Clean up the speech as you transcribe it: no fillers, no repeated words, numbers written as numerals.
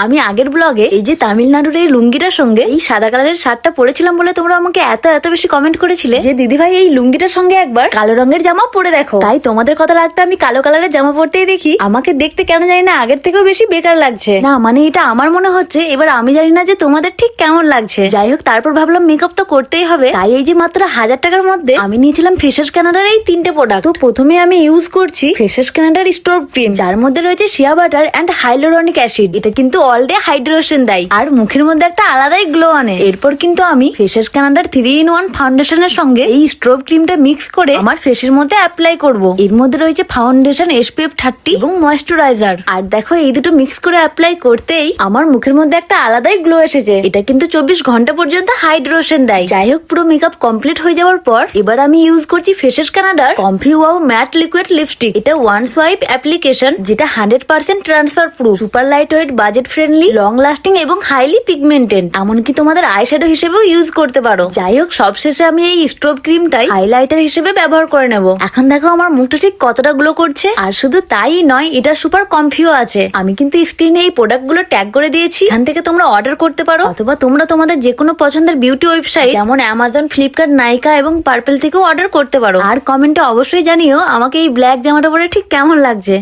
আমি আগের ব্লগে এই যে তামিলনাড়ুর এই লুঙ্গিটার সঙ্গে এই সাদা কালারের শার্টটা পরেছিলাম বলে তোমরা আমাকে এত এত বেশি কমেন্ট করেছিলে যে দিদি ভাই এই লুঙ্গিটার সঙ্গে একবার কালো রঙের জামা পরে দেখো। তাই তোমাদের কথা রাখতে আমি কালো কালারের জামা পরতেই দেখি আমাকে দেখতে কেন জানি না আগের থেকেও বেশি বেকার লাগছে। না মানে এটা আমার মনে হচ্ছে, এবার আমি জানি না যে তোমাদের ঠিক কেমন লাগছে। যাই হোক, তারপর ভাবলাম মেকআপ তো করতেই হবে, তাই এই যে মাত্র 1000 টাকার মধ্যে আমি নিয়েছিলাম ফেসেস কানাডার এই 3টে প্রোডাক্ট। তো প্রথমে আমি ইউজ করছি ফেসেস কানাডার স্টোভ ক্রিম, যার মধ্যে রয়েছে shea butter and hyaluronic acid. এটা কিন্তু অল ডে হাইড্রেশন দেয় আর মুখের মধ্যে একটা আলাদাই গ্লো আনে। এরপর কিন্তু আমি ফেসেস কানাডার 3-in-1 ফাউন্ডেশনের সঙ্গে এই স্টোভ ক্রিমটা মিক্স করে আমার ফেসের মধ্যে অ্যাপ্লাই করব। এর মধ্যে রয়েছে ফাউন্ডেশন, SPF 30 এবং ময়েশ্চারাইজার। আর দেখো এই দুটো মিক্স করে অ্যাপ্লাই করতেই আমার মুখের মধ্যে একটা আলাদাই গ্লো এসেছে। এটা কিন্তু 24 ঘন্টা পর্যন্ত হাইড্রেশন দেয়। যাই হোক, পুরো মেকআপ কমপ্লিট হয়ে যাওয়ার পর এবার আমি ইউজ করছি ফেসেস কানাডার comfy wow mat liquid lipstick. এটা ওয়ান সোয়াইপ অ্যাপ্লিকেশন, যেটা 100% transfer proof, super light weight, budget friendly, long lasting এবং হাইলি পিগমেন্টেড। এমনকি তোমাদের আই শ্যাডো হিসেবেও ইউজ করতে পারো। যাই হোক, সবশেষে আমি এই স্টোভ ক্রিমটাই হাইলাইটার হিসেবে ব্যবহার করে নেব। এখন দেখো আমার মুখটা ঠিক কতটা গ্লো করছে। আর শুধু তাই নয়, এটা সুপার কমফিও আছে। আমি কিন্তু স্ক্রিনে এই প্রোডাক্ট গুলো ট্যাগ করে দিয়েছি, এখান থেকে তোমরা অর্ডার করতে পারো, অথবা তোমরা তোমাদের যে কোনো পছন্দের বিউটি ওয়েবসাইট যেমন অ্যামাজন, ফ্লিপকার্ট, নাইকা এবং পার্পেল থেকেও অর্ডার করতে পারো। আর কমেন্টে অবশ্যই জানিও আমাকে এই ব্ল্যাক জামাটা পরে ঠিক কেমন লাগছে।